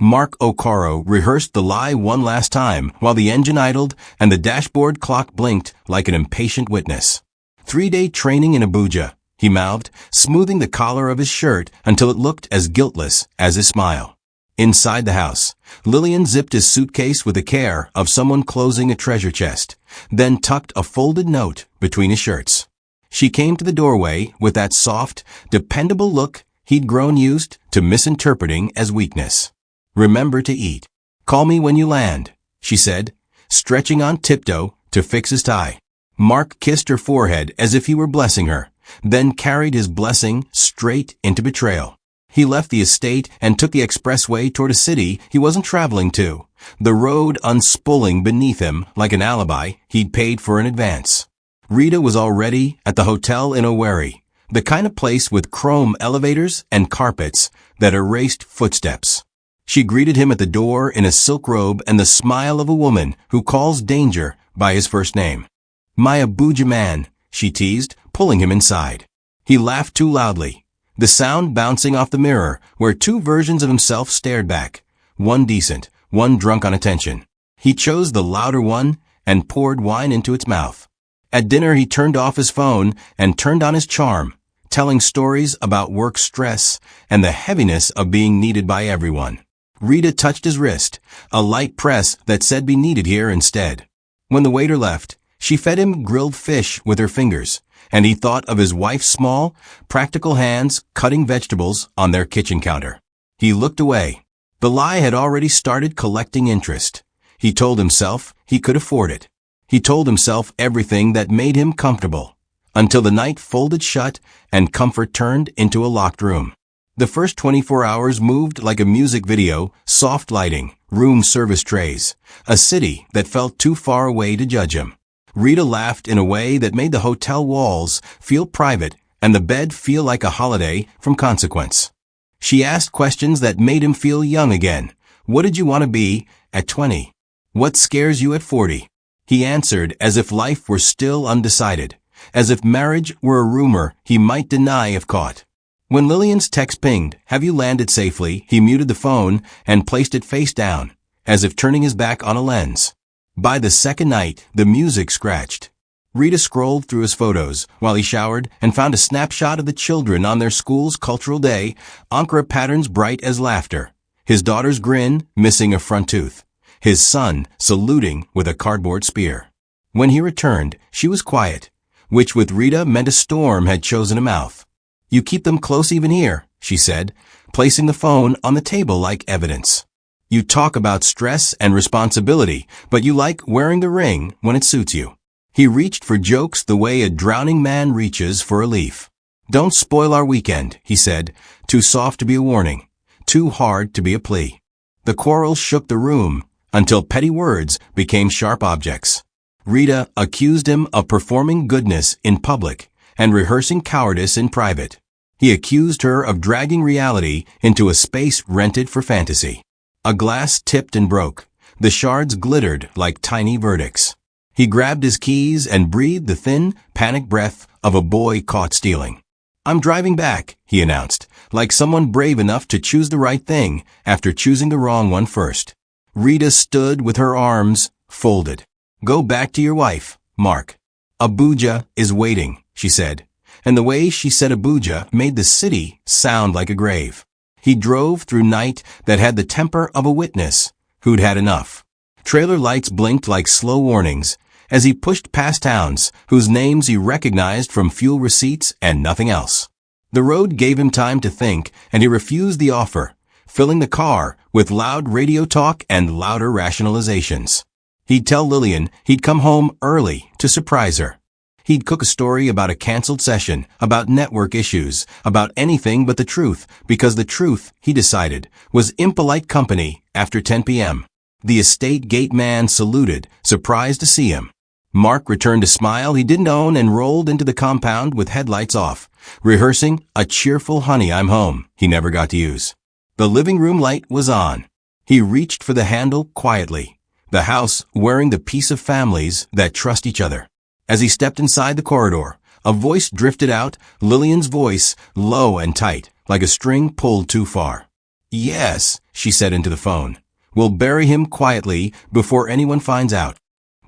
Mark Okoro rehearsed the lie one last time while the engine idled and the dashboard clock blinked like an impatient witness. 3-day training in Abuja, he mouthed, smoothing the collar of his shirt until it looked as guiltless as his smile. Inside the house, Lilian zipped his suitcase with the care of someone closing a treasure chest, then tucked a folded note between his shirts. She came to the doorway with that soft, dependable look he'd grown used to misinterpreting as weakness. "Remember to eat. Call me when you land," she said, stretching on tiptoe to fix his tie. Mark kissed her forehead as if he were blessing her, then carried his blessing straight into betrayal. He left the estate and took the expressway toward a city he wasn't traveling to, the road unspooling beneath him like an alibi he'd paid for in advance. Rita was already at the hotel in Owerri, the kind of place with chrome elevators and carpets that erased footsteps. She greeted him at the door in a silk robe and the smile of a woman who calls danger by his first name. "My Abuja man," she teased, pulling him inside. He laughed too loudly, the sound bouncing off the mirror where two versions of himself stared back, one decent, one drunk on attention. He chose the louder one and poured wine into its mouth. At dinner he turned off his phone and turned on his charm, telling stories about work stress and the heaviness of being needed by everyone. Rita touched his wrist, a light press that said be needed here instead. When the waiter left, she fed him grilled fish with her fingers, and he thought of his wife's small, practical hands cutting vegetables on their kitchen counter. He looked away. The lie had already started collecting interest. He told himself he could afford it. He told himself everything that made him comfortable, until the night folded shut and comfort turned into a locked room. The first 24 hours moved like a music video, soft lighting, room service trays, a city that felt too far away to judge him. Rita laughed in a way that made the hotel walls feel private and the bed feel like a holiday from consequence. She asked questions that made him feel young again. What did you want to be at 20? What scares you at 40? He answered as if life were still undecided, as if marriage were a rumor he might deny if caught. When Lilian's text pinged, "Have you landed safely?" he muted the phone and placed it face down, as if turning his back on a lens. By the second night, the music scratched. Rita scrolled through his photos while he showered and found a snapshot of the children on their school's cultural day, Ankara patterns bright as laughter, his daughter's grin missing a front tooth, his son saluting with a cardboard spear. When he returned, she was quiet, which with Rita meant a storm had chosen a mouth. "You keep them close even here," she said, placing the phone on the table like evidence. "You talk about stress and responsibility, but you like wearing the ring when it suits you." He reached for jokes the way a drowning man reaches for a leaf. "Don't spoil our weekend," he said, too soft to be a warning, too hard to be a plea. The quarrel shook the room until petty words became sharp objects. Rita accused him of performing goodness in public and rehearsing cowardice in private. He accused her of dragging reality into a space rented for fantasy. A glass tipped and broke. The shards glittered like tiny verdicts. He grabbed his keys and breathed the thin, panic breath of a boy caught stealing. "I'm driving back," he announced, like someone brave enough to choose the right thing after choosing the wrong one first. Rita stood with her arms folded. "Go back to your wife, Mark. Abuja is waiting," she said. And the way she said Abuja made the city sound like a grave. He drove through night that had the temper of a witness who'd had enough. Trailer lights blinked like slow warnings as he pushed past towns whose names he recognized from fuel receipts and nothing else. The road gave him time to think, and he refused the offer, filling the car with loud radio talk and louder rationalizations. He'd tell Lilian he'd come home early to surprise her. He'd cook a story about a canceled session, about network issues, about anything but the truth, because the truth, he decided, was impolite company after 10 p.m. The estate gate man saluted, surprised to see him. Mark returned a smile he didn't own and rolled into the compound with headlights off, rehearsing a cheerful "Honey, I'm home" he never got to use. The living room light was on. He reached for the handle quietly, the house wearing the peace of families that trust each other. As he stepped inside the corridor, a voice drifted out, Lilian's voice, low and tight, like a string pulled too far. Yes, she said into the phone. We'll bury him quietly before anyone finds out.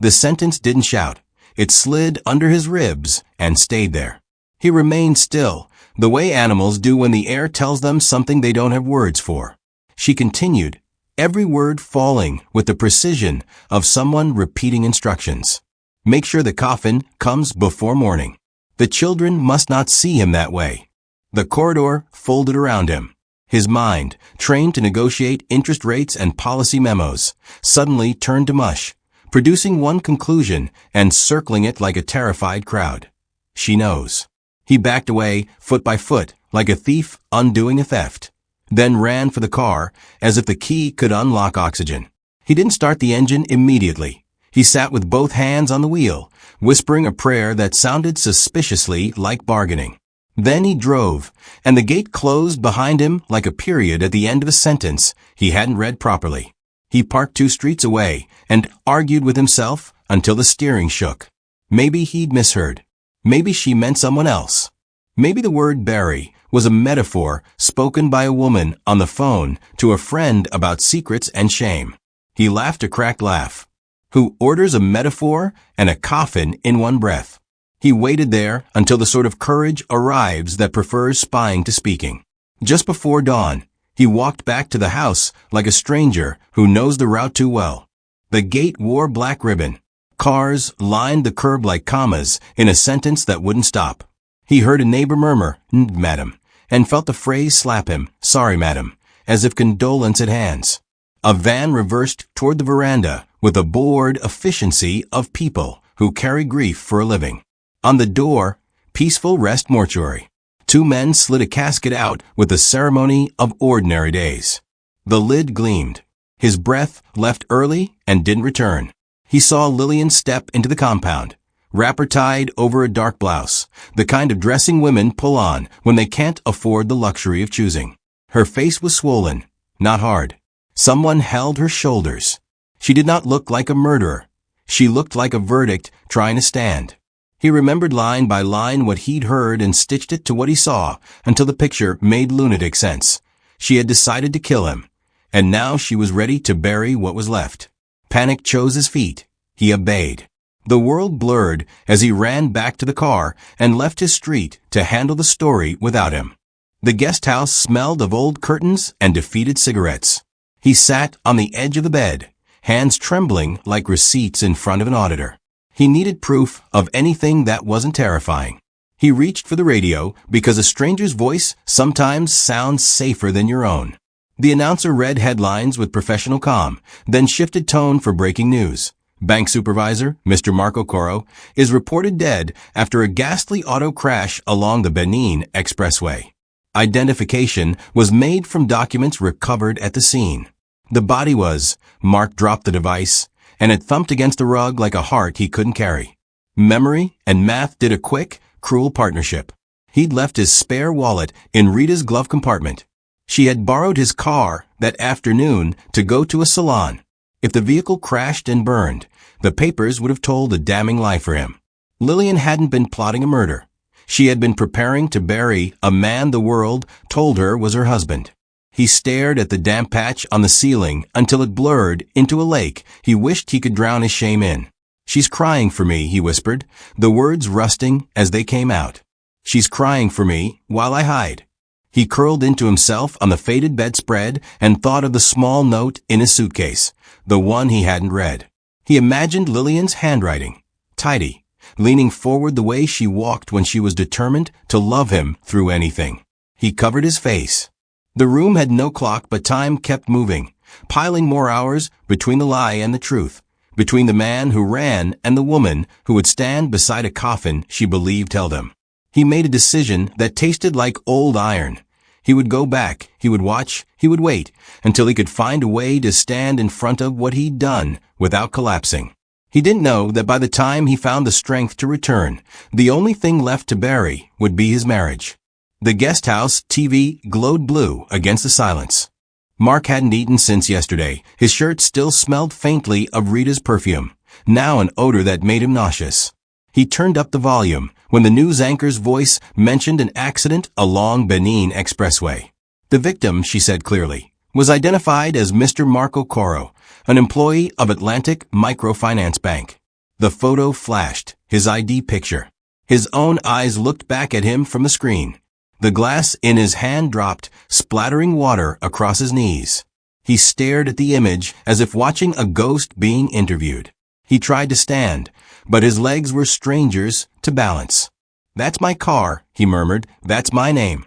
The sentence didn't shout. It slid under his ribs and stayed there. He remained still, the way animals do when the air tells them something they don't have words for. She continued, every word falling with the precision of someone repeating instructions. Make sure the coffin comes before morning. The children must not see him that way. The corridor folded around him. His mind, trained to negotiate interest rates and policy memos, suddenly turned to mush, producing one conclusion and circling it like a terrified crowd. She knows. He backed away, foot by foot, like a thief undoing a theft, then ran for the car as if the key could unlock oxygen. He didn't start the engine immediately. He sat with both hands on the wheel, whispering a prayer that sounded suspiciously like bargaining. Then he drove, and the gate closed behind him like a period at the end of a sentence he hadn't read properly. He parked 2 streets away and argued with himself until the steering shook. Maybe he'd misheard. Maybe she meant someone else. Maybe the word bury was a metaphor spoken by a woman on the phone to a friend about secrets and shame. He laughed a cracked laugh. Who orders a metaphor and a coffin in one breath? He waited there until the sort of courage arrives that prefers spying to speaking. Just before dawn, he walked back to the house like a stranger who knows the route too well. The gate wore black ribbon. Cars lined the curb like commas in a sentence that wouldn't stop. He heard a neighbor murmur, "Madam," and felt the phrase slap him, "Sorry, madam," as if condolence at hands. A van reversed toward the veranda with a bored efficiency of people who carry grief for a living. On the door, Peaceful Rest Mortuary. 2 men slid a casket out with the ceremony of ordinary days. The lid gleamed. His breath left early and didn't return. He saw Lilian step into the compound, wrapper tied over a dark blouse, the kind of dressing women pull on when they can't afford the luxury of choosing. Her face was swollen, not hard. Someone held her shoulders. She did not look like a murderer. She looked like a verdict trying to stand. He remembered line by line what he'd heard and stitched it to what he saw until the picture made lunatic sense. She had decided to kill him, and now she was ready to bury what was left. Panic chose his feet. He obeyed. The world blurred as he ran back to the car and left his street to handle the story without him. The guest house smelled of old curtains and defeated cigarettes. He sat on the edge of the bed, hands trembling like receipts in front of an auditor. He needed proof of anything that wasn't terrifying. He reached for the radio because a stranger's voice sometimes sounds safer than your own. The announcer read headlines with professional calm, then shifted tone for breaking news. Bank supervisor, Mr. Mark Okoro, is reported dead after a ghastly auto crash along the Benin Expressway. Identification was made from documents recovered at the scene. The body was, Mark dropped the device, and it thumped against the rug like a heart he couldn't carry. Memory and math did a quick, cruel partnership. He'd left his spare wallet in Rita's glove compartment. She had borrowed his car that afternoon to go to a salon. If the vehicle crashed and burned, the papers would have told a damning lie for him. Lilian hadn't been plotting a murder. She had been preparing to bury a man the world told her was her husband. He stared at the damp patch on the ceiling until it blurred into a lake he wished he could drown his shame in. "She's crying for me," he whispered, the words rusting as they came out. "She's crying for me while I hide." He curled into himself on the faded bedspread and thought of the small note in his suitcase, the one he hadn't read. He imagined Lilian's handwriting, tidy, leaning forward the way she walked when she was determined to love him through anything. He covered his face. The room had no clock, but time kept moving, piling more hours between the lie and the truth, between the man who ran and the woman who would stand beside a coffin she believed held him. He made a decision that tasted like old iron. He would go back, he would watch, he would wait, until he could find a way to stand in front of what he'd done without collapsing. He didn't know that by the time he found the strength to return, the only thing left to bury would be his marriage. The guest house TV glowed blue against the silence. Mark hadn't eaten since yesterday. His shirt still smelled faintly of Rita's perfume, now an odor that made him nauseous. He turned up the volume when the news anchor's voice mentioned an accident along Benin Expressway. "The victim," she said clearly, was identified as Mr. Mark Okoro, an employee of Atlantic Microfinance Bank. The photo flashed, his ID picture. His own eyes looked back at him from the screen. The glass in his hand dropped, splattering water across his knees. He stared at the image as if watching a ghost being interviewed. He tried to stand, but his legs were strangers to balance. "That's my car," he murmured. "That's my name."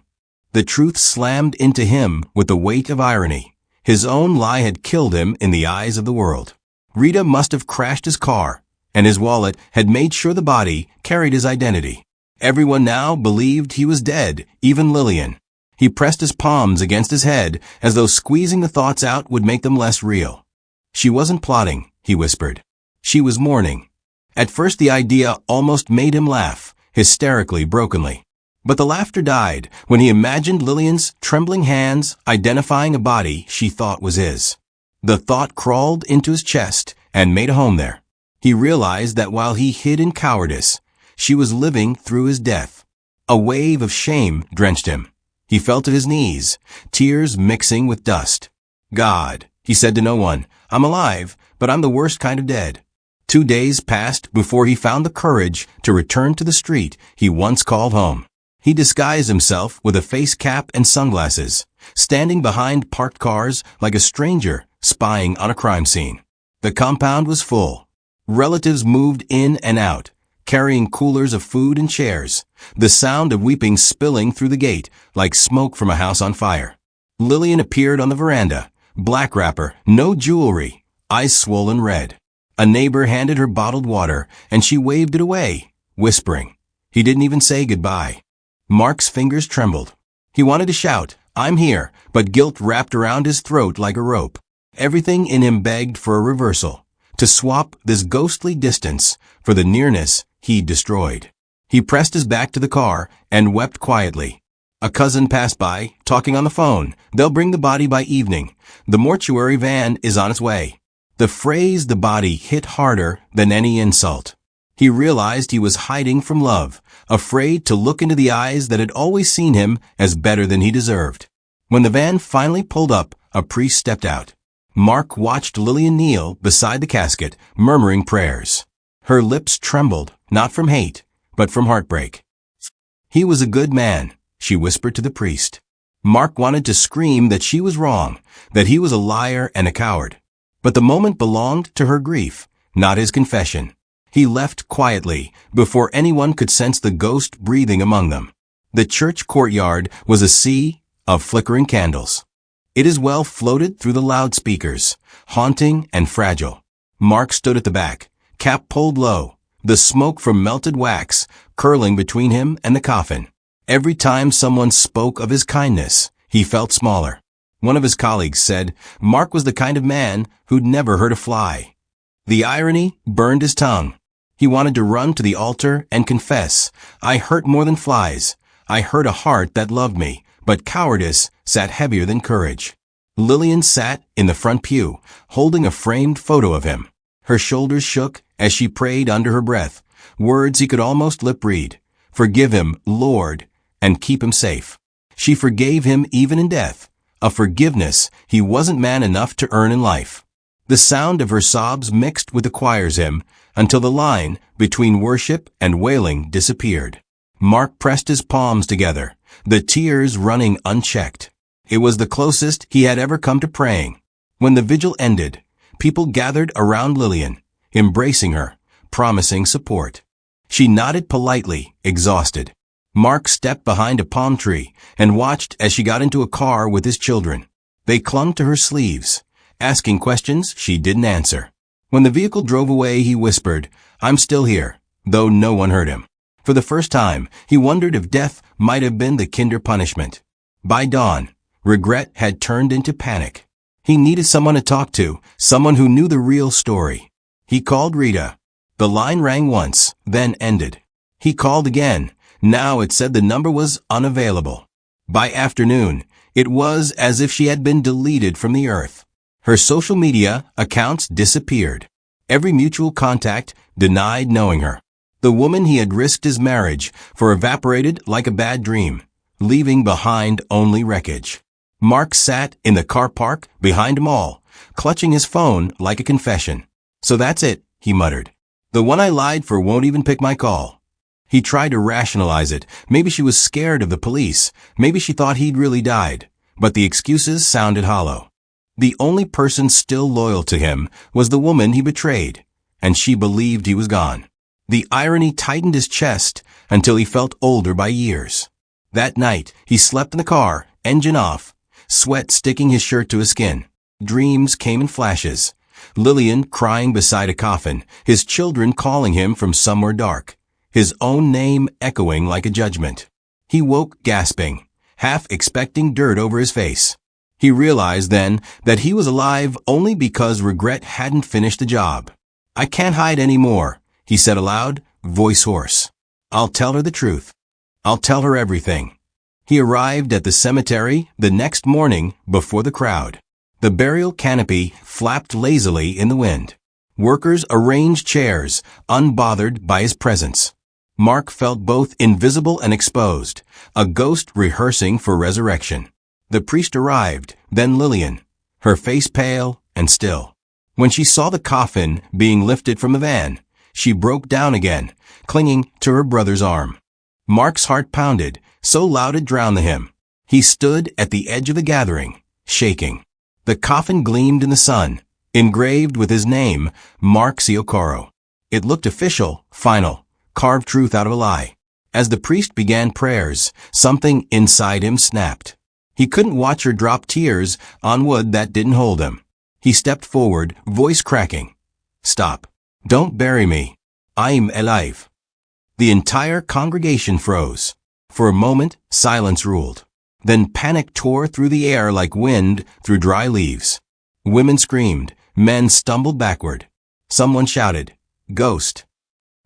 The truth slammed into him with the weight of irony. His own lie had killed him in the eyes of the world. Rita must have crashed his car, and his wallet had made sure the body carried his identity. Everyone now believed he was dead, even Lilian. He pressed his palms against his head as though squeezing the thoughts out would make them less real. She wasn't plotting, he whispered. She was mourning. At first the idea almost made him laugh, hysterically, brokenly. But the laughter died when he imagined Lilian's trembling hands identifying a body she thought was his. The thought crawled into his chest and made a home there. He realized that while he hid in cowardice, she was living through his death. A wave of shame drenched him. He fell to his knees, tears mixing with dust. "God," he said to no one, "I'm alive, but I'm the worst kind of dead." 2 days passed before he found the courage to return to the street he once called home. He disguised himself with a face cap and sunglasses, standing behind parked cars like a stranger spying on a crime scene. The compound was full. Relatives moved in and out, carrying coolers of food and chairs, the sound of weeping spilling through the gate like smoke from a house on fire. Lilian appeared on the veranda, black wrapper, no jewelry, eyes swollen red. A neighbor handed her bottled water, and she waved it away, whispering. He didn't even say goodbye. Mark's fingers trembled. He wanted to shout, "I'm here," but guilt wrapped around his throat like a rope. Everything in him begged for a reversal, to swap this ghostly distance for the nearness he'd destroyed. He pressed his back to the car and wept quietly. A cousin passed by, talking on the phone. "They'll bring the body by evening. The mortuary van is on its way." The phrase "the body" hit harder than any insult. He realized he was hiding from love, afraid to look into the eyes that had always seen him as better than he deserved. When the van finally pulled up, a priest stepped out. Mark watched Lilian kneel beside the casket, murmuring prayers. Her lips trembled, not from hate, but from heartbreak. "He was a good man," she whispered to the priest. Mark wanted to scream that she was wrong, that he was a liar and a coward. But the moment belonged to her grief, not his confession. He left quietly, before anyone could sense the ghost breathing among them. The church courtyard was a sea of flickering candles. It as well floated through the loudspeakers, haunting and fragile. Mark stood at the back, cap pulled low, the smoke from melted wax curling between him and the coffin. Every time someone spoke of his kindness, he felt smaller. One of his colleagues said Mark was the kind of man who'd never hurt a fly. The irony burned his tongue. He wanted to run to the altar and confess, "I hurt more than flies. I hurt a heart that loved me, but cowardice sat heavier than courage." Lilian sat in the front pew, holding a framed photo of him. Her shoulders shook as she prayed under her breath, words he could almost lip-read. "Forgive him, Lord, and keep him safe." She forgave him even in death, a forgiveness he wasn't man enough to earn in life. The sound of her sobs mixed with the choir's hymn until the line between worship and wailing disappeared. Mark pressed his palms together, the tears running unchecked. It was the closest he had ever come to praying. When the vigil ended, people gathered around Lilian, embracing her, promising support. She nodded politely, exhausted. Mark stepped behind a palm tree and watched as she got into a car with his children. They clung to her sleeves, asking questions she didn't answer. When the vehicle drove away, he whispered, "I'm still here," though no one heard him. For the first time, he wondered if death might have been the kinder punishment. By dawn, regret had turned into panic. He needed someone to talk to, someone who knew the real story. He called Rita. The line rang once, then ended. He called again. Now it said the number was unavailable. By afternoon, it was as if she had been deleted from the earth. Her social media accounts disappeared. Every mutual contact denied knowing her. The woman he had risked his marriage for evaporated like a bad dream, leaving behind only wreckage. Mark sat in the car park behind them all, clutching his phone like a confession. "So that's it," he muttered. "The one I lied for won't even pick my call." He tried to rationalize it. Maybe she was scared of the police. Maybe she thought he'd really died. But the excuses sounded hollow. The only person still loyal to him was the woman he betrayed, and she believed he was gone. The irony tightened his chest until he felt older by years. That night, he slept in the car, engine off, sweat sticking his shirt to his skin. Dreams came in flashes. Lilian crying beside a coffin, his children calling him from somewhere dark, his own name echoing like a judgment. He woke gasping, half expecting dirt over his face. He realized then that he was alive only because regret hadn't finished the job. "I can't hide anymore," he said aloud, voice hoarse. "I'll tell her the truth. I'll tell her everything." He arrived at the cemetery the next morning before the crowd. The burial canopy flapped lazily in the wind. Workers arranged chairs, unbothered by his presence. Mark felt both invisible and exposed, a ghost rehearsing for resurrection. The priest arrived, then Lilian, her face pale and still. When she saw the coffin being lifted from the van, she broke down again, clinging to her brother's arm. Mark's heart pounded, so loud it drowned him. He stood at the edge of the gathering, shaking. The coffin gleamed in the sun, engraved with his name, Mark Okoro. It looked official, final, carved truth out of a lie. As the priest began prayers, something inside him snapped. He couldn't watch her drop tears on wood that didn't hold him. He stepped forward, voice cracking. "Stop. Don't bury me. I'm alive." The entire congregation froze. For a moment, silence ruled. Then panic tore through the air like wind through dry leaves. Women screamed. Men stumbled backward. Someone shouted, "Ghost."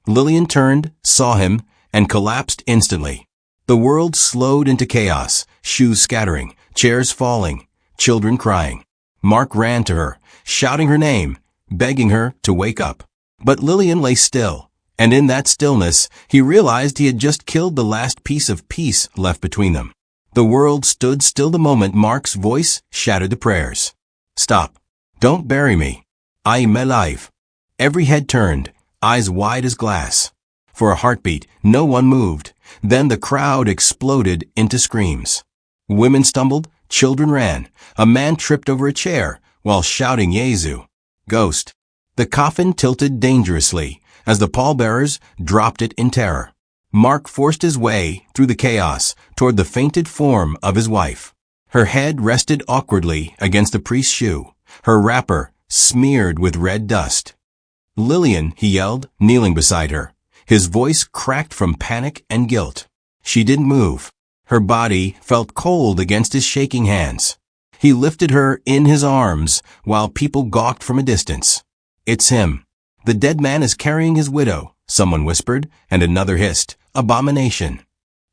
Lilian turned, saw him, and collapsed instantly. The world slowed into chaos, shoes scattering, chairs falling, children crying. Mark ran to her, shouting her name, begging her to wake up. But Lilian lay still, and in that stillness, he realized he had just killed the last piece of peace left between them. The world stood still the moment Mark's voice shattered the prayers. "Stop. Don't bury me. I'm alive." Every head turned, eyes wide as glass. For a heartbeat, no one moved. Then the crowd exploded into screams. Women stumbled, children ran. A man tripped over a chair while shouting Yezu, "Ghost." The coffin tilted dangerously as the pallbearers dropped it in terror. Mark forced his way through the chaos toward the fainted form of his wife. Her head rested awkwardly against the priest's shoe, her wrapper smeared with red dust. "Lilian," he yelled, kneeling beside her. His voice cracked from panic and guilt. She didn't move. Her body felt cold against his shaking hands. He lifted her in his arms while people gawked from a distance. "It's him. The dead man is carrying his widow," someone whispered, and another hissed, "Abomination."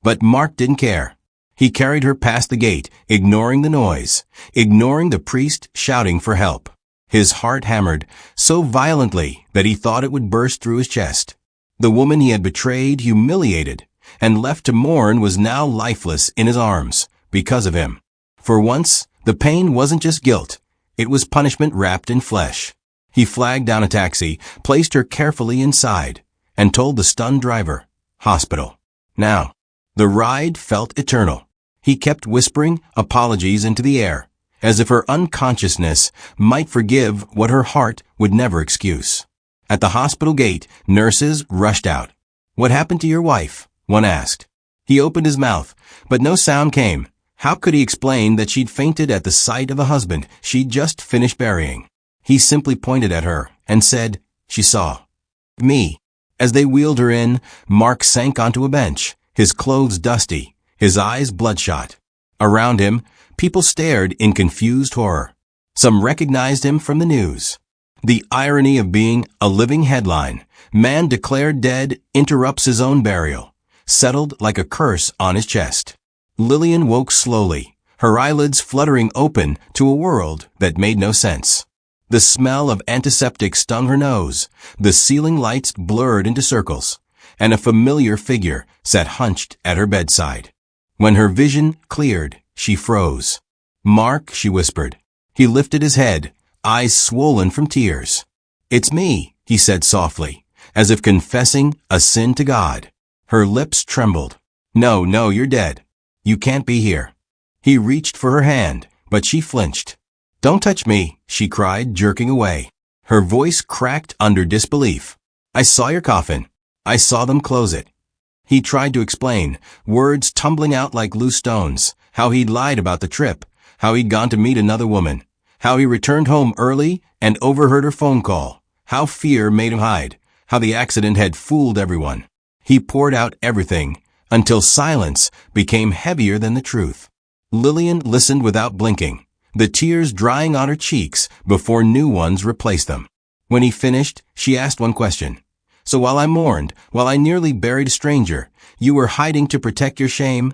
But Mark didn't care. He carried her past the gate, ignoring the noise, ignoring the priest shouting for help. His heart hammered so violently that he thought it would burst through his chest. The woman he had betrayed, humiliated, and left to mourn was now lifeless in his arms because of him. For once, the pain wasn't just guilt. It was punishment wrapped in flesh. He flagged down a taxi, placed her carefully inside, and told the stunned driver, "Hospital. Now." The ride felt eternal. He kept whispering apologies into the air, as if her unconsciousness might forgive what her heart would never excuse. At the hospital gate, nurses rushed out. "What happened to your wife?" one asked. He opened his mouth, but no sound came. How could he explain that she'd fainted at the sight of a husband she'd just finished burying? He simply pointed at her and said, "She saw me." As they wheeled her in, Mark sank onto a bench, his clothes dusty, his eyes bloodshot. Around him, people stared in confused horror. Some recognized him from the news. The irony of being a living headline, "Man declared dead interrupts his own burial," settled like a curse on his chest. Lilian woke slowly, her eyelids fluttering open to a world that made no sense. The smell of antiseptic stung her nose, the ceiling lights blurred into circles, and a familiar figure sat hunched at her bedside. When her vision cleared, she froze. Mark, she whispered. He lifted his head, eyes swollen from tears. It's me, he said softly, as if confessing a sin to God. Her lips trembled. No, no, you're dead. You can't be here. He reached for her hand, but she flinched. Don't touch me, she cried, jerking away. Her voice cracked under disbelief. I saw your coffin. I saw them close it. He tried to explain, words tumbling out like loose stones, how he'd lied about the trip, how he'd gone to meet another woman, how he returned home early and overheard her phone call, how fear made him hide, how the accident had fooled everyone. He poured out everything, until silence became heavier than the truth. Lilian listened without blinking, the tears drying on her cheeks before new ones replaced them. When he finished, she asked one question. So while I mourned, while I nearly buried a stranger, you were hiding to protect your shame?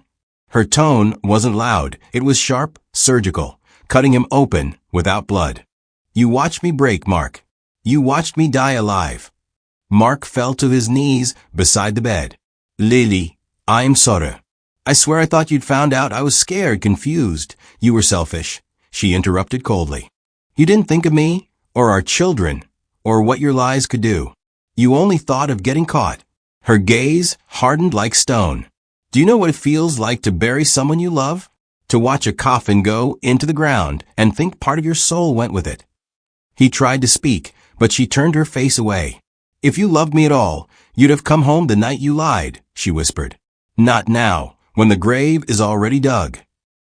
Her tone wasn't loud, it was sharp, surgical, cutting him open without blood. You watched me break, Mark. You watched me die alive. Mark fell to his knees beside the bed. Lily, I'm sorry. I swear I thought you'd found out. I was scared, confused. You were selfish, she interrupted coldly. You didn't think of me, or our children, or what your lies could do. You only thought of getting caught. Her gaze hardened like stone. Do you know what it feels like to bury someone you love? To watch a coffin go into the ground and think part of your soul went with it. He tried to speak, but she turned her face away. If you loved me at all, you'd have come home the night you lied, she whispered. Not now, when the grave is already dug.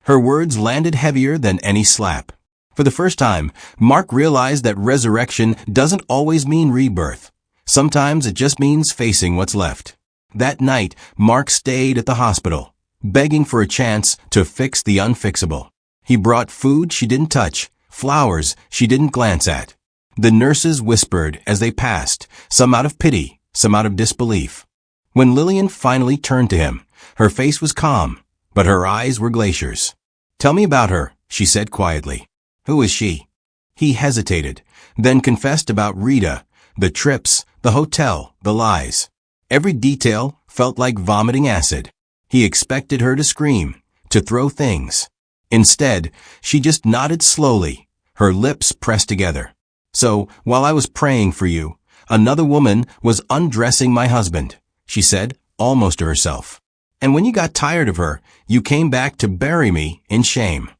Her words landed heavier than any slap. For the first time, Mark realized that resurrection doesn't always mean rebirth. Sometimes it just means facing what's left. That night, Mark stayed at the hospital, begging for a chance to fix the unfixable. He brought food she didn't touch, flowers she didn't glance at. The nurses whispered as they passed, some out of pity, some out of disbelief. When Lilian finally turned to him, her face was calm, but her eyes were glaciers. Tell me about her, she said quietly. Who is she? He hesitated, then confessed about Rita, the trips, the hotel, the lies. Every detail felt like vomiting acid. He expected her to scream, to throw things. Instead, she just nodded slowly, her lips pressed together. So, while I was praying for you, another woman was undressing my husband, she said, almost to herself. And when you got tired of her, you came back to bury me in shame.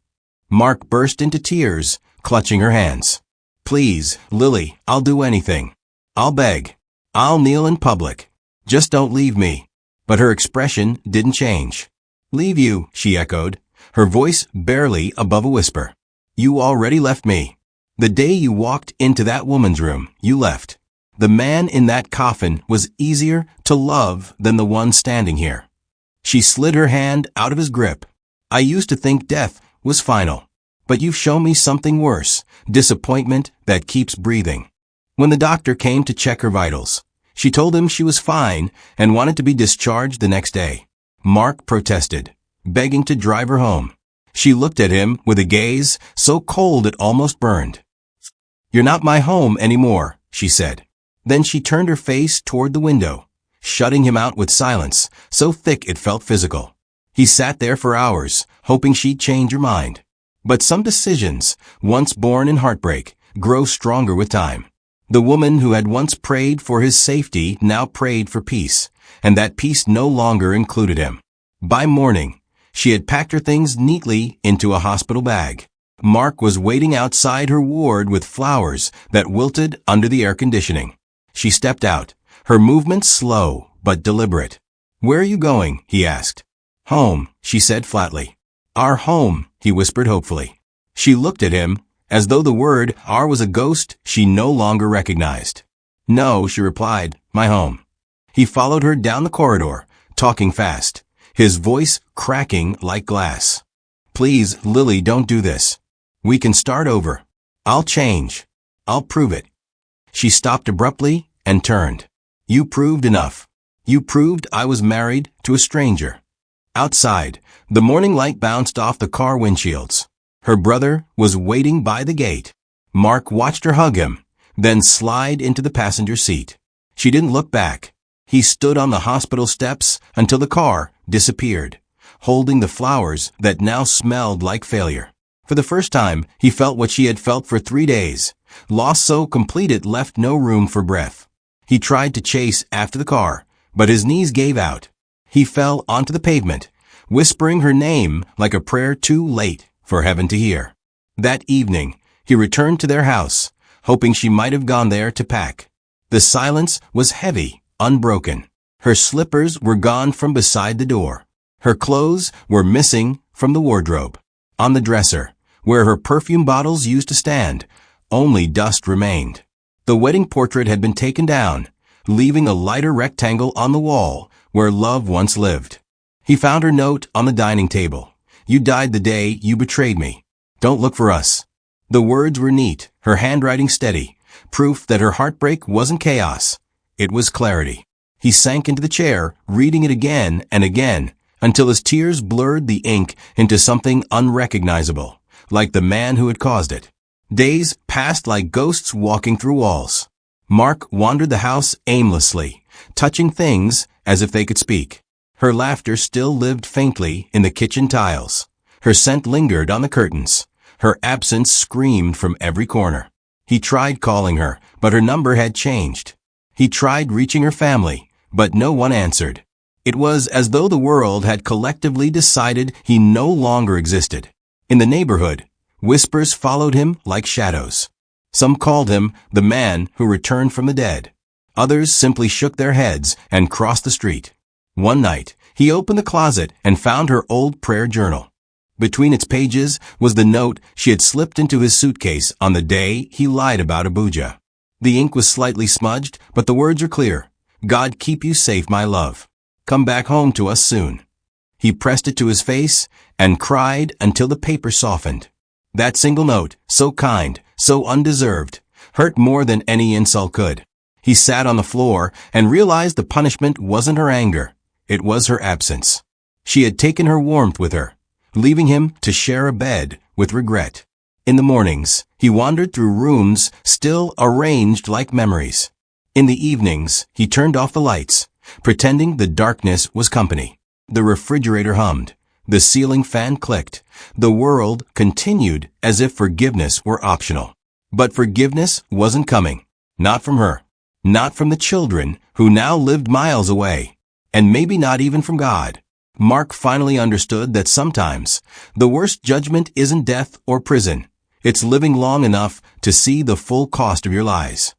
Mark burst into tears, clutching her hands. Please, Lily, I'll do anything. I'll beg. I'll kneel in public. Just don't leave me. But her expression didn't change. Leave you, she echoed, her voice barely above a whisper. You already left me. The day you walked into that woman's room, you left. The man in that coffin was easier to love than the one standing here. She slid her hand out of his grip. I used to think death was final. But you've shown me something worse, disappointment that keeps breathing. When the doctor came to check her vitals, she told him she was fine and wanted to be discharged the next day. Mark protested, begging to drive her home. She looked at him with a gaze so cold it almost burned. You're not my home anymore, she said. Then she turned her face toward the window, shutting him out with silence, so thick it felt physical. He sat there for hours, hoping she'd change her mind. But some decisions, once born in heartbreak, grow stronger with time. The woman who had once prayed for his safety now prayed for peace, and that peace no longer included him. By morning, she had packed her things neatly into a hospital bag. Mark was waiting outside her ward with flowers that wilted under the air conditioning. She stepped out, her movements slow but deliberate. Where are you going? He asked. Home, she said flatly. Our home, he whispered hopefully. She looked at him, as though the word "our" was a ghost she no longer recognized. No, she replied, my home. He followed her down the corridor, talking fast, his voice cracking like glass. Please, Lily, don't do this. We can start over. I'll change. I'll prove it. She stopped abruptly and turned. You proved enough. You proved I was married to a stranger. Outside, the morning light bounced off the car windshields. Her brother was waiting by the gate. Mark watched her hug him, then slide into the passenger seat. She didn't look back. He stood on the hospital steps until the car disappeared, holding the flowers that now smelled like failure. For the first time, he felt what she had felt for 3 days. Loss so complete it left no room for breath. He tried to chase after the car, but his knees gave out. He fell onto the pavement, whispering her name like a prayer too late for heaven to hear. That evening, he returned to their house, hoping she might have gone there to pack. The silence was heavy, unbroken. Her slippers were gone from beside the door. Her clothes were missing from the wardrobe. On the dresser, where her perfume bottles used to stand, only dust remained. The wedding portrait had been taken down, leaving a lighter rectangle on the wall where love once lived. He found her note on the dining table. "You died the day you betrayed me. Don't look for us." The words were neat, her handwriting steady, proof that her heartbreak wasn't chaos. It was clarity. He sank into the chair, reading it again and again, until his tears blurred the ink into something unrecognizable, like the man who had caused it. Days passed like ghosts walking through walls. Mark wandered the house aimlessly, touching things as if they could speak. Her laughter still lived faintly in the kitchen tiles. Her scent lingered on the curtains. Her absence screamed from every corner. He tried calling her, but her number had changed. He tried reaching her family, but no one answered. It was as though the world had collectively decided he no longer existed. In the neighborhood, whispers followed him like shadows. Some called him the man who returned from the dead. Others simply shook their heads and crossed the street. One night, he opened the closet and found her old prayer journal. Between its pages was the note she had slipped into his suitcase on the day he lied about Abuja. The ink was slightly smudged, but the words are clear. "God keep you safe, my love. Come back home to us soon." He pressed it to his face and cried until the paper softened. That single note, so kind, so undeserved, hurt more than any insult could. He sat on the floor and realized the punishment wasn't her anger. It was her absence. She had taken her warmth with her, leaving him to share a bed with regret. In the mornings, he wandered through rooms still arranged like memories. In the evenings, he turned off the lights, pretending the darkness was company. The refrigerator hummed. The ceiling fan clicked. The world continued as if forgiveness were optional. But forgiveness wasn't coming. Not from her. Not from the children who now lived miles away. And maybe not even from God. Mark finally understood that sometimes the worst judgment isn't death or prison. It's living long enough to see the full cost of your lies.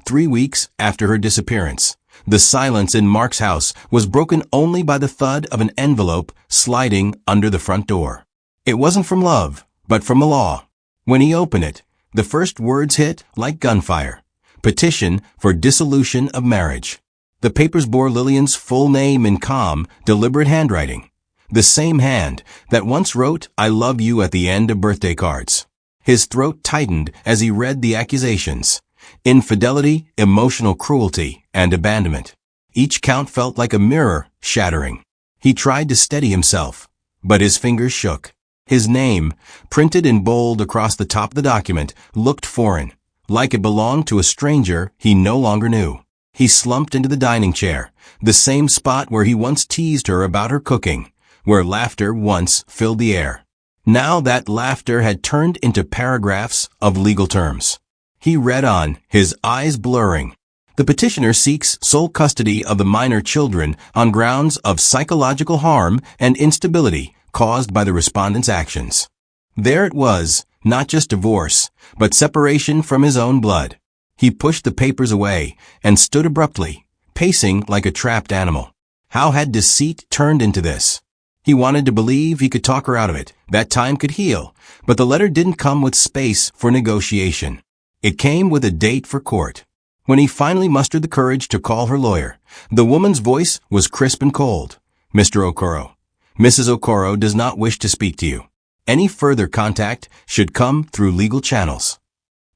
3 weeks after her disappearance, the silence in Mark's house was broken only by the thud of an envelope sliding under the front door. It wasn't from love, but from the law. When he opened it, the first words hit like gunfire. Petition for dissolution of marriage. The papers bore Lilian's full name in calm, deliberate handwriting. The same hand that once wrote, "I love you" at the end of birthday cards. His throat tightened as he read the accusations. Infidelity, emotional cruelty, and abandonment. Each count felt like a mirror shattering. He tried to steady himself, but his fingers shook. His name, printed in bold across the top of the document, looked foreign, like it belonged to a stranger he no longer knew. He slumped into the dining chair, the same spot where he once teased her about her cooking, where laughter once filled the air. Now that laughter had turned into paragraphs of legal terms. He read on, his eyes blurring. The petitioner seeks sole custody of the minor children on grounds of psychological harm and instability caused by the respondent's actions. There it was, not just divorce, but separation from his own blood. He pushed the papers away and stood abruptly, pacing like a trapped animal. How had deceit turned into this? He wanted to believe he could talk her out of it, that time could heal, but the letter didn't come with space for negotiation. It came with a date for court. When he finally mustered the courage to call her lawyer, the woman's voice was crisp and cold. "Mr. Okoro, Mrs. Okoro does not wish to speak to you. Any further contact should come through legal channels."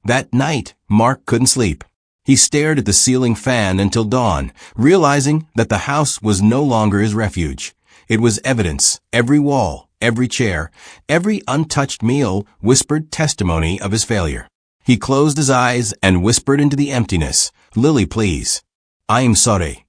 That night, Mark couldn't sleep. He stared at the ceiling fan until dawn, realizing that the house was no longer his refuge. It was evidence. Every wall, every chair, every untouched meal whispered testimony of his failure. He closed his eyes and whispered into the emptiness, "Lily, please. I am sorry."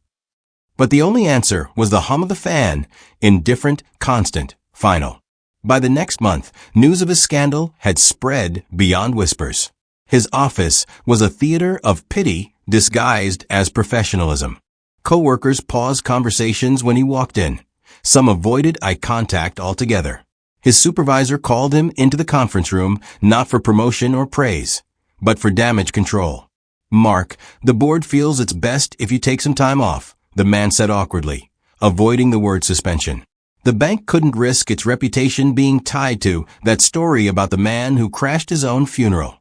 But the only answer was the hum of the fan, indifferent, constant, final. By the next month, news of his scandal had spread beyond whispers. His office was a theater of pity disguised as professionalism. Co-workers paused conversations when he walked in. Some avoided eye contact altogether. His supervisor called him into the conference room, not for promotion or praise, but for damage control. "Mark, the board feels it's best if you take some time off," the man said awkwardly, avoiding the word suspension. The bank couldn't risk its reputation being tied to that story about the man who crashed his own funeral.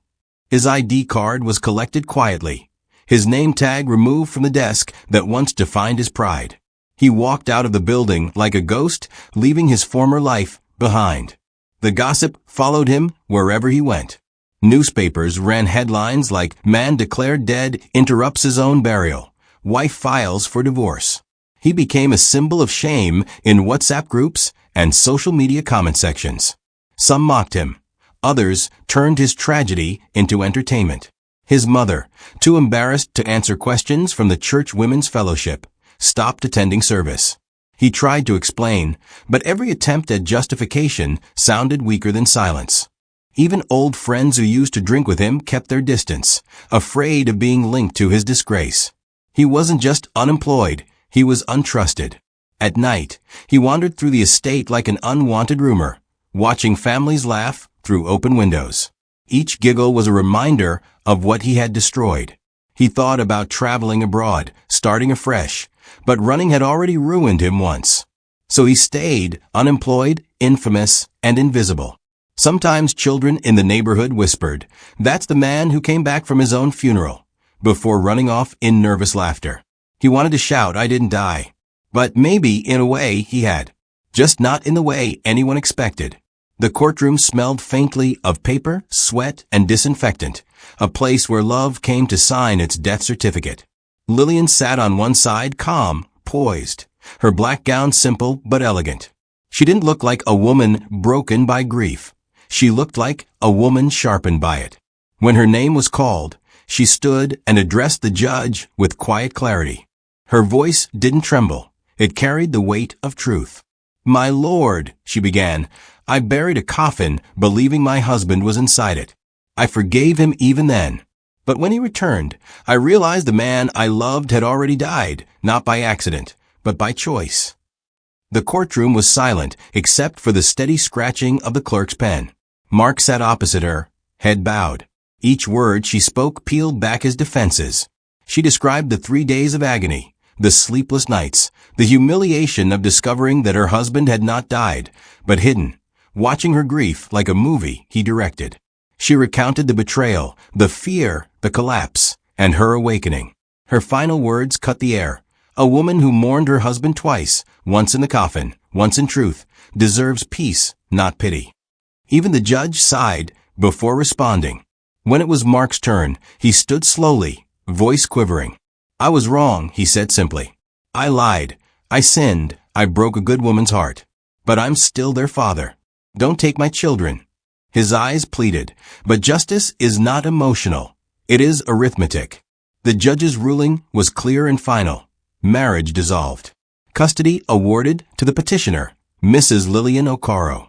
His ID card was collected quietly, his name tag removed from the desk that once defined his pride. He walked out of the building like a ghost, leaving his former life behind. The gossip followed him wherever he went. Newspapers ran headlines like "Man declared dead interrupts his own burial," "Wife files for divorce." He became a symbol of shame in WhatsApp groups and social media comment sections. Some mocked him. Others turned his tragedy into entertainment. His mother, too embarrassed to answer questions from the Church Women's Fellowship, stopped attending service. He tried to explain, but every attempt at justification sounded weaker than silence. Even old friends who used to drink with him kept their distance, afraid of being linked to his disgrace. He wasn't just unemployed, he was untrusted. At night, he wandered through the estate like an unwanted rumor, watching families laugh through open windows. Each giggle was a reminder of what he had destroyed. He thought about traveling abroad, starting afresh, but running had already ruined him once. So he stayed, unemployed, infamous, and invisible. Sometimes children in the neighborhood whispered, "That's the man who came back from his own funeral," before running off in nervous laughter. He wanted to shout, "I didn't die." But maybe, in a way, he had. Just not in the way anyone expected. The courtroom smelled faintly of paper, sweat, and disinfectant, a place where love came to sign its death certificate. Lilian sat on one side, calm, poised, her black gown simple but elegant. She didn't look like a woman broken by grief. She looked like a woman sharpened by it. When her name was called, she stood and addressed the judge with quiet clarity. Her voice didn't tremble. It carried the weight of truth. "My lord," she began, "I buried a coffin believing my husband was inside it. I forgave him even then. But when he returned, I realized the man I loved had already died, not by accident, but by choice." The courtroom was silent except for the steady scratching of the clerk's pen. Mark sat opposite her, head bowed. Each word she spoke peeled back his defenses. She described the 3 days of agony, the sleepless nights, the humiliation of discovering that her husband had not died, but hidden, watching her grief like a movie he directed. She recounted the betrayal, the fear, the collapse, and her awakening. Her final words cut the air. A woman who mourned her husband twice, once in the coffin, once in truth, deserves peace, not pity. Even the judge sighed before responding. When it was Mark's turn, he stood slowly, voice quivering. "I was wrong," he said simply. "I lied. I sinned. I broke a good woman's heart. But I'm still their father. Don't take my children." His eyes pleaded, but justice is not emotional. It is arithmetic. The judge's ruling was clear and final. Marriage dissolved. Custody awarded to the petitioner, Mrs. Lilian Okoro.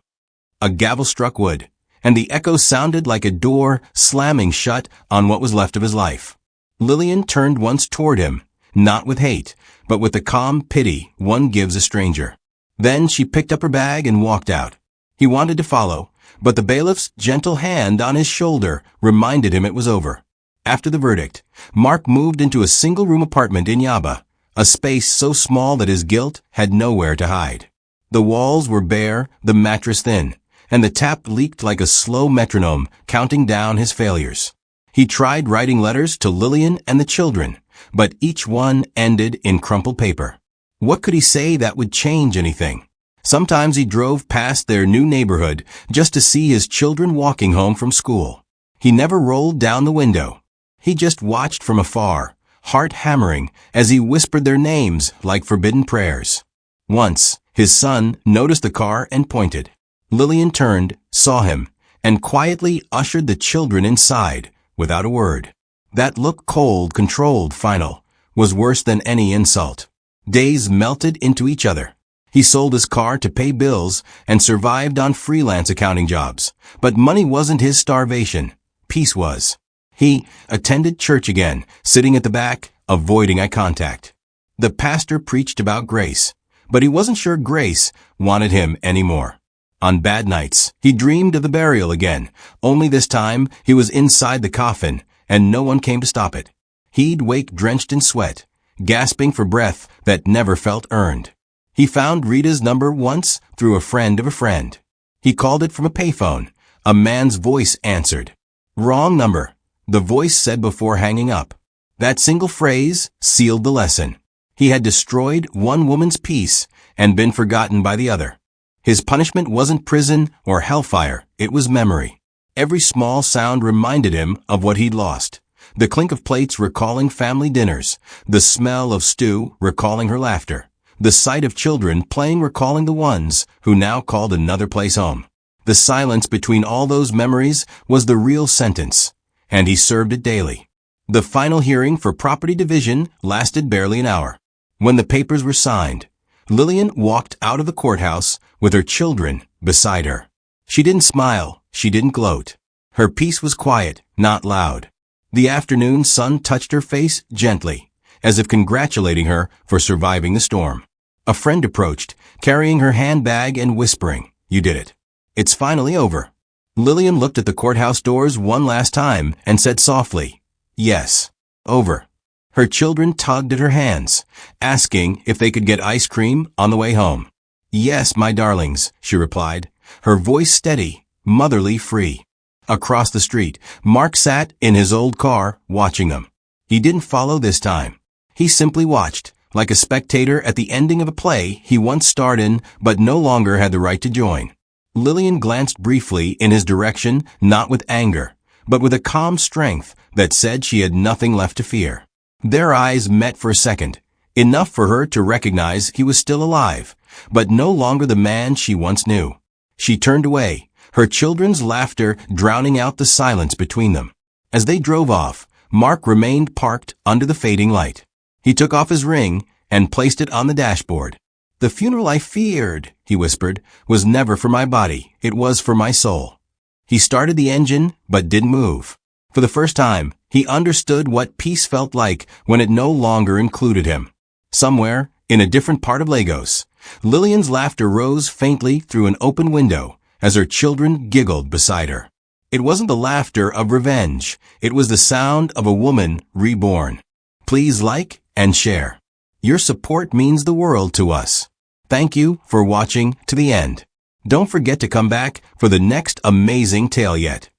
A gavel struck wood, and the echo sounded like a door slamming shut on what was left of his life. Lilian turned once toward him, not with hate, but with the calm pity one gives a stranger. Then she picked up her bag and walked out. He wanted to follow, but the bailiff's gentle hand on his shoulder reminded him it was over. After the verdict, Mark moved into a single-room apartment in Yaba, a space so small that his guilt had nowhere to hide. The walls were bare, the mattress thin, and the tap leaked like a slow metronome counting down his failures. He tried writing letters to Lilian and the children, but each one ended in crumpled paper. What could he say that would change anything? Sometimes he drove past their new neighborhood just to see his children walking home from school. He never rolled down the window. He just watched from afar, heart hammering as he whispered their names like forbidden prayers. Once, his son noticed the car and pointed. Lilian turned, saw him, and quietly ushered the children inside without a word. That look, cold, controlled, final, was worse than any insult. Days melted into each other. He sold his car to pay bills and survived on freelance accounting jobs. But money wasn't his starvation. Peace was. He attended church again, sitting at the back, avoiding eye contact. The pastor preached about grace, but he wasn't sure grace wanted him anymore. On bad nights, he dreamed of the burial again, only this time he was inside the coffin, and no one came to stop it. He'd wake drenched in sweat, gasping for breath that never felt earned. He found Rita's number once through a friend of a friend. He called it from a payphone. A man's voice answered. Wrong number, the voice said before hanging up. That single phrase sealed the lesson. He had destroyed one woman's peace and been forgotten by the other. His punishment wasn't prison or hellfire, it was memory. Every small sound reminded him of what he'd lost. The clink of plates recalling family dinners, the smell of stew recalling her laughter, the sight of children playing recalling the ones who now called another place home. The silence between all those memories was the real sentence, and he served it daily. The final hearing for property division lasted barely an hour. When the papers were signed, Lilian walked out of the courthouse with her children beside her. She didn't smile, she didn't gloat. Her peace was quiet, not loud. The afternoon sun touched her face gently, as if congratulating her for surviving the storm. A friend approached, carrying her handbag and whispering, "You did it. It's finally over." Lilian looked at the courthouse doors one last time and said softly, "Yes, over." Her children tugged at her hands, asking if they could get ice cream on the way home. "Yes, my darlings," she replied, her voice steady, motherly, free. Across the street, Mark sat in his old car, watching them. He didn't follow this time. He simply watched, like a spectator at the ending of a play he once starred in but no longer had the right to join. Lilian glanced briefly in his direction, not with anger, but with a calm strength that said she had nothing left to fear. Their eyes met for a second, enough for her to recognize he was still alive, but no longer the man she once knew. She turned away, her children's laughter drowning out the silence between them. As they drove off, Mark remained parked under the fading light. He took off his ring and placed it on the dashboard. "The funeral I feared," he whispered, "was never for my body, it was for my soul." He started the engine, but didn't move. For the first time, he understood what peace felt like when it no longer included him. Somewhere, in a different part of Lagos, Lilian's laughter rose faintly through an open window as her children giggled beside her. It wasn't the laughter of revenge, it was the sound of a woman reborn. Please like and share. Your support means the world to us. Thank you for watching to the end. Don't forget to come back for the next amazing tale yet.